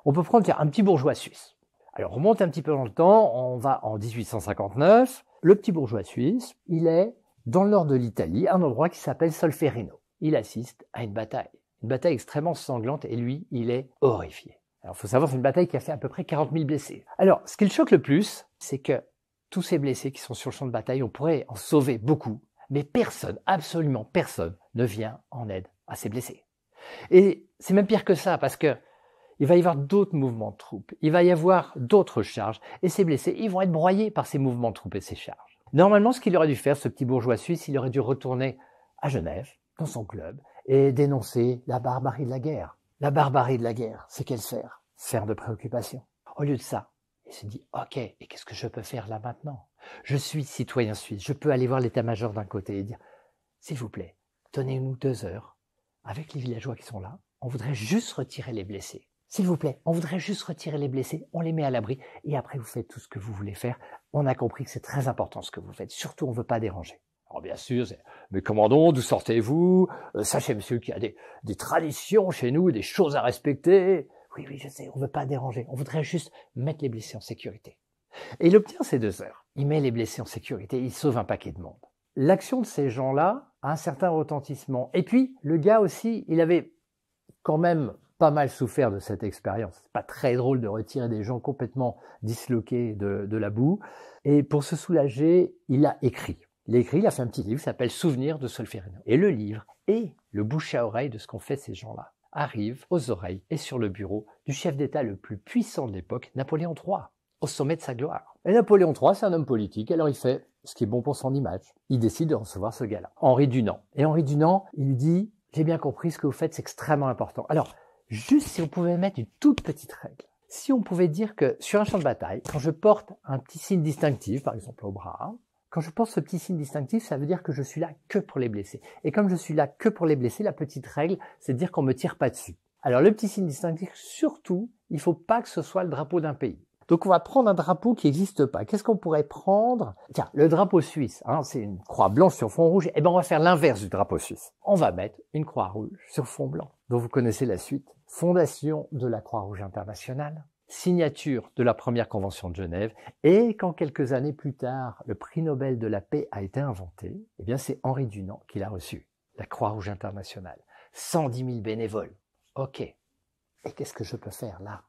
On peut prendre un petit bourgeois suisse. Alors, on remonte un petit peu dans le temps, on va en 1859. Le petit bourgeois suisse, il est dans le nord de l'Italie, un endroit qui s'appelle Solferino. Il assiste à une bataille extrêmement sanglante, et lui, il est horrifié. Alors, il faut savoir, c'est une bataille qui a fait à peu près 40 000 blessés. Alors, ce qui le choque le plus, c'est que tous ces blessés qui sont sur le champ de bataille, on pourrait en sauver beaucoup, mais personne, absolument personne, ne vient en aide à ces blessés. Et c'est même pire que ça, parce que il va y avoir d'autres mouvements de troupes, il va y avoir d'autres charges, et ces blessés, ils vont être broyés par ces mouvements de troupes et ces charges. Normalement, ce qu'il aurait dû faire, ce petit bourgeois suisse, il aurait dû retourner à Genève, dans son club, et dénoncer la barbarie de la guerre. La barbarie de la guerre, c'est quelle sphère? Sphère de préoccupation. Au lieu de ça, il se dit, ok, et qu'est-ce que je peux faire là maintenant? Je suis citoyen suisse, je peux aller voir l'état-major d'un côté et dire, s'il vous plaît, donnez-nous 2 heures avec les villageois qui sont là, on voudrait juste retirer les blessés. S'il vous plaît, on voudrait juste retirer les blessés, on les met à l'abri, et après vous faites tout ce que vous voulez faire. On a compris que c'est très important ce que vous faites, surtout on ne veut pas déranger. Alors bien sûr, mais commandons, d'où sortez-vous? Sachez monsieur qu'il y a des traditions chez nous, des choses à respecter. Oui, je sais, on ne veut pas déranger, on voudrait juste mettre les blessés en sécurité. Et il obtient ces 2 heures, il met les blessés en sécurité, il sauve un paquet de monde. L'action de ces gens-là a un certain retentissement. Et puis, le gars aussi, il avait quand même pas mal souffert de cette expérience. C'est pas très drôle de retirer des gens complètement disloqués de la boue. Et pour se soulager, il a écrit. Il a fait un petit livre qui s'appelle Souvenirs de Solferino. Et le livre et le bouche à oreille de ce qu'ont fait ces gens-là arrive aux oreilles et sur le bureau du chef d'État le plus puissant de l'époque, Napoléon III, au sommet de sa gloire. Et Napoléon III, c'est un homme politique, alors il fait ce qui est bon pour son image. Il décide de recevoir ce gars-là, Henri Dunant. Et Henri Dunant, il lui dit, j'ai bien compris, ce que vous faites, c'est extrêmement important. Alors, juste si on pouvait mettre une toute petite règle, si on pouvait dire que sur un champ de bataille, quand je porte un petit signe distinctif, par exemple au bras, quand je porte ce petit signe distinctif, ça veut dire que je suis là que pour les blessés. Et comme je suis là que pour les blessés, la petite règle, c'est de dire qu'on me tire pas dessus. Alors le petit signe distinctif, surtout, il faut pas que ce soit le drapeau d'un pays. Donc on va prendre un drapeau qui n'existe pas. Qu'est-ce qu'on pourrait prendre? Tiens, le drapeau suisse, c'est une croix blanche sur fond rouge. Eh ben on va faire l'inverse du drapeau suisse. On va mettre une croix rouge sur fond blanc, dont vous connaissez la suite. Fondation de la Croix-Rouge internationale, signature de la première convention de Genève, et quand quelques années plus tard, le prix Nobel de la paix a été inventé, eh bien c'est Henri Dunant qui l'a reçu, la Croix-Rouge internationale. 110 000 bénévoles. Ok. Et qu'est-ce que je peux faire là?